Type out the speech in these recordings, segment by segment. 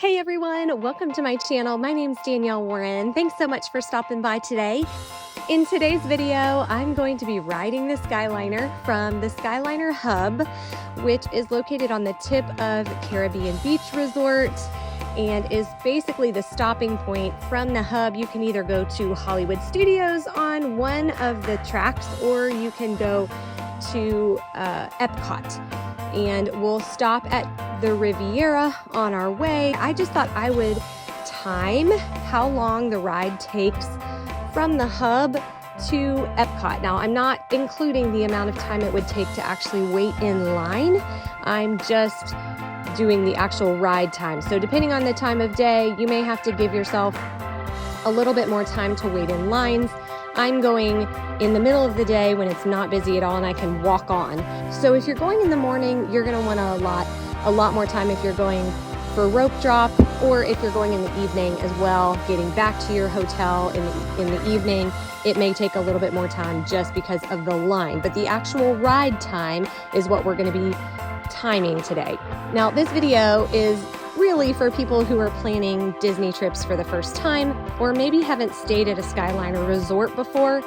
Hey everyone, welcome to my channel. My name's Danielle Warren. Thanks so much for stopping by today. In today's video, I'm going to be riding the Skyliner from the Skyliner Hub, which is located on the tip of Caribbean Beach Resort and is basically the stopping point. From the Hub, you can either go to Hollywood Studios on one of the tracks or you can go to Epcot. And we'll stop at the Riviera on our way. I just thought I would time how long the ride takes from the Hub to Epcot. Now, I'm not including the amount of time it would take to actually wait in line. I'm just doing the actual ride time. So depending on the time of day, you may have to give yourself a little bit more time to wait in lines. I'm going in the middle of the day when it's not busy at all and I can walk on. So if you're going in the morning, you're gonna wanna allot a lot more time if you're going for rope drop, or if you're going in the evening as well, getting back to your hotel in the evening, it may take a little bit more time just because of the line. But the actual ride time is what we're gonna be timing today. Now, this video is really for people who are planning Disney trips for the first time, or maybe haven't stayed at a Skyliner resort before.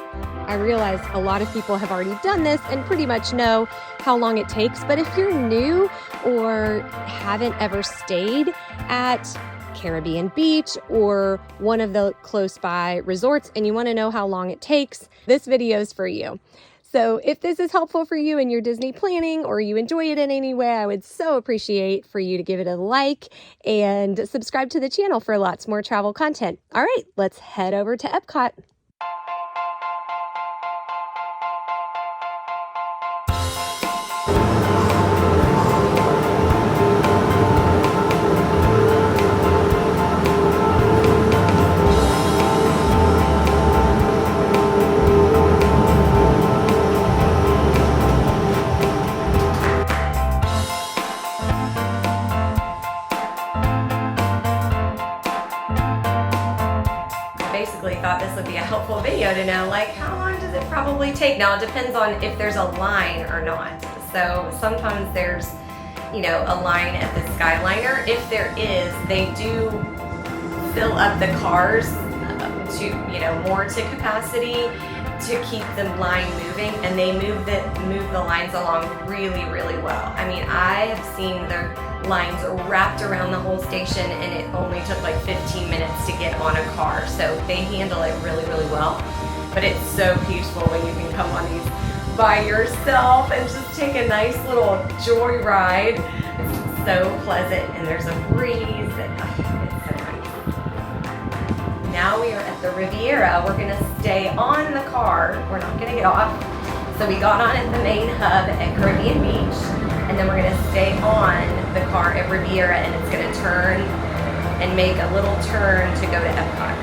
I realize a lot of people have already done this and pretty much know how long it takes, but if you're new or haven't ever stayed at Caribbean Beach or one of the close by resorts and you want to know how long it takes, this video is for you. So if this is helpful for you in your Disney planning or you enjoy it in any way, I would so appreciate for you to give it a like and subscribe to the channel for lots more travel content. All right, let's head over to Epcot. Basically thought this would be a helpful video to know, like, how long does it probably take? Now, it depends on if there's a line or not. So sometimes there's, you know, a line at the Skyliner. If there is, they do fill up the cars to, you know, more to capacity to keep the line moving, and they move the lines along really, really well. I mean, I have seen their lines wrapped around the whole station and it only took like 15 minutes to get on a car. So they handle it really, really well. But it's so peaceful when you can come on these by yourself and just take a nice little joy ride. It's so pleasant and there's a breeze and it's so nice. Now we are at the Riviera. We're gonna stay on the car. We're not gonna get off. So we got on at the main hub at Caribbean Beach, and then we're gonna stay on the car at Riviera, and it's gonna turn and make a little turn to go to Epcot.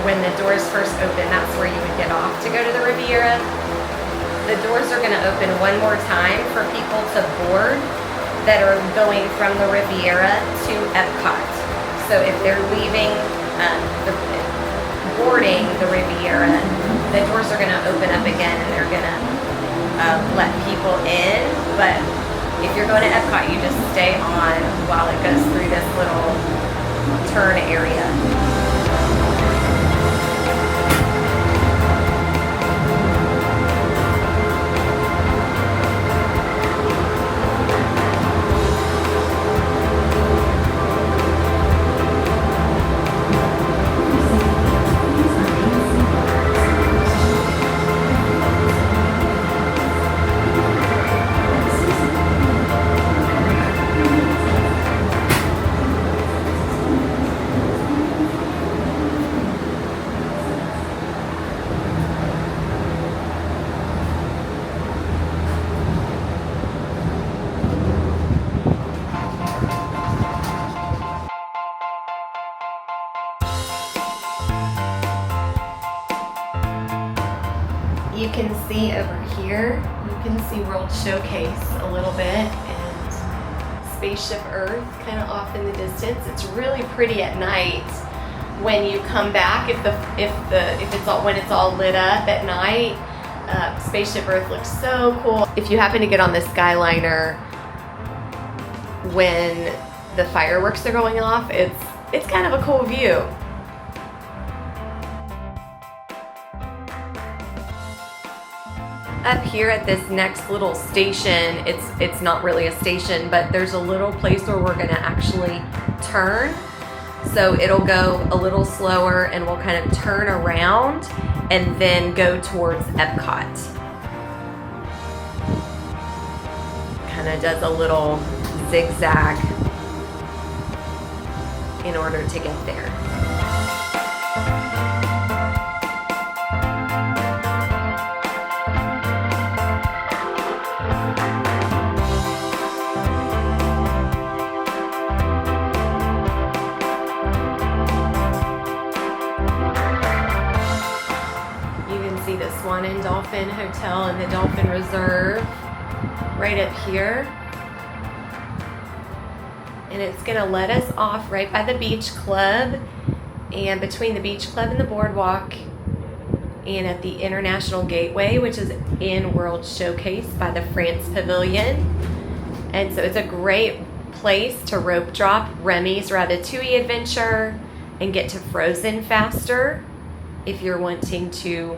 When the doors first open, that's where you would get off to go to the Riviera. The doors are going to open one more time for people to board that are going from the Riviera to Epcot. So if they're leaving, boarding the Riviera, the doors are going to open up again and they're going to let people in. But if you're going to Epcot, you just stay on while it goes through this little turn area. You can see over here, you can see World Showcase a little bit and Spaceship Earth kind of off in the distance. It's really pretty at night when you come back. When it's all lit up at night, Spaceship Earth looks so cool. If you happen to get on the Skyliner when the fireworks are going off, it's kind of a cool view. Up here at this next little station, it's not really a station, but there's a little place where we're gonna actually turn. So it'll go a little slower and we'll kind of turn around and then go towards Epcot. Kind of does a little zigzag in order to get there. The Swan and Dolphin Hotel and the Dolphin Reserve right up here, and it's gonna let us off right by the beach club, and between the beach club and the boardwalk, and at the International Gateway, which is in World Showcase by the France Pavilion. And so it's a great place to rope drop Remy's Ratatouille adventure and get to Frozen faster if you're wanting to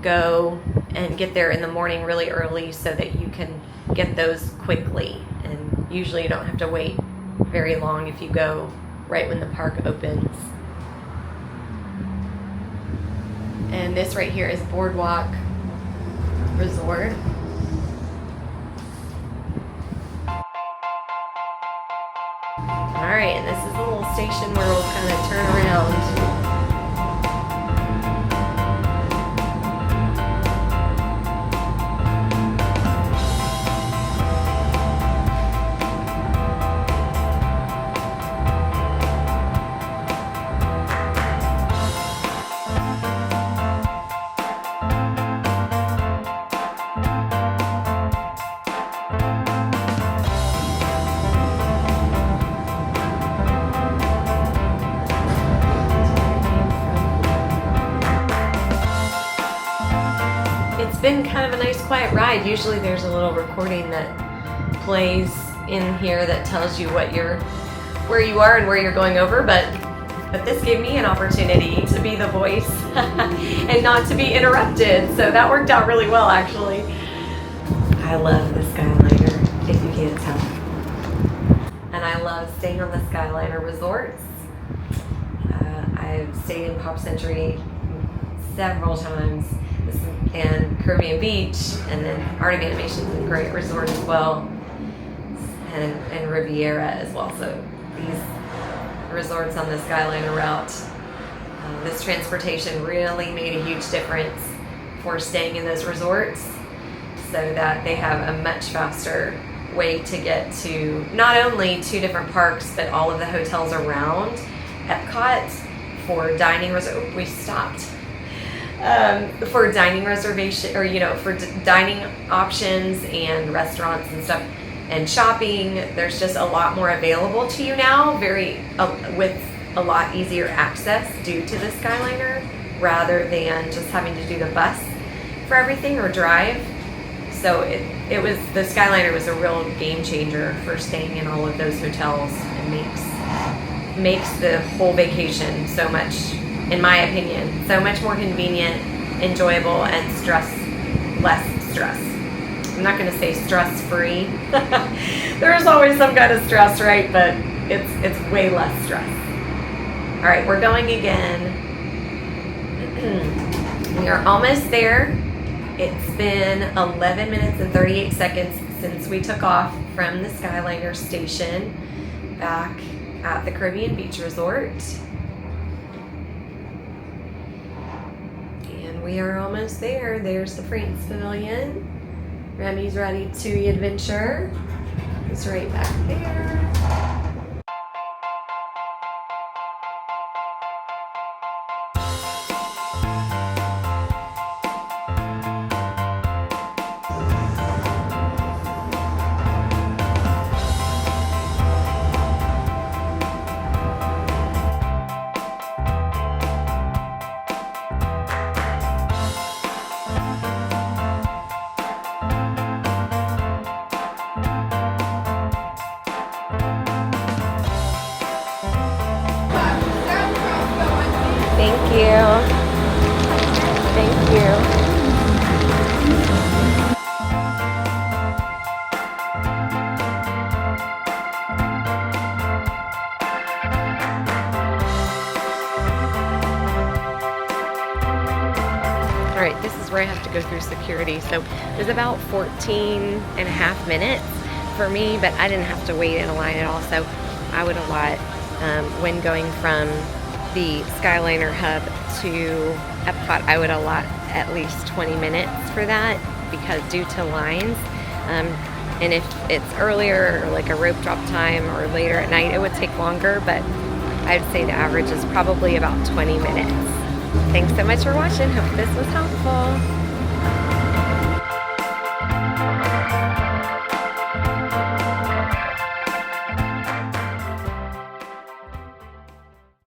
go and get there in the morning really early so that you can get those quickly. And usually you don't have to wait very long if you go right when the park opens. And this right here is Boardwalk Resort. All right, and this is the little station where we'll kind of turn around. It's been kind of a nice quiet ride. Usually there's a little recording that plays in here that tells you where you are and where you're going over, but this gave me an opportunity to be the voice and not to be interrupted, so that worked out really well actually. I love the Skyliner, if you can't tell. And I love staying on the Skyliner resorts. I've stayed in Pop Century several times, and Caribbean Beach, and then Art of Animation is a great resort as well, and Riviera as well. So these resorts on the Skyliner route, this transportation really made a huge difference for staying in those resorts, so that they have a much faster way to get to not only 2 different parks, but all of the hotels around Epcot for dining we stopped. For dining reservation, or for dining options and restaurants and stuff and shopping. There's just a lot more available to you now, with a lot easier access due to the Skyliner, rather than just having to do the bus for everything or drive. So the Skyliner was a real game changer for staying in all of those hotels, and makes the whole vacation so much, in my opinion, so much more convenient, enjoyable, and less stress. I'm not going to say stress-free. There's always some kind of stress, right? But it's way less stress. All right, we're going again. We are almost there. It's been 11 minutes and 38 seconds since we took off from the Skyliner station back at the Caribbean Beach Resort. We are almost there. There's the France Pavilion. Remy's Ratatouille Adventure is right back there. right, this is where I have to go through security. So it was about 14.5 minutes for me, but I didn't have to wait in a line at all. So I would allot, when going from the Skyliner hub to Epcot, I would allot at least 20 minutes for that because due to lines. And if it's earlier or like a rope drop time or later at night, it would take longer, but I'd say the average is probably about 20 minutes. Thanks so much for watching. Hope this was helpful.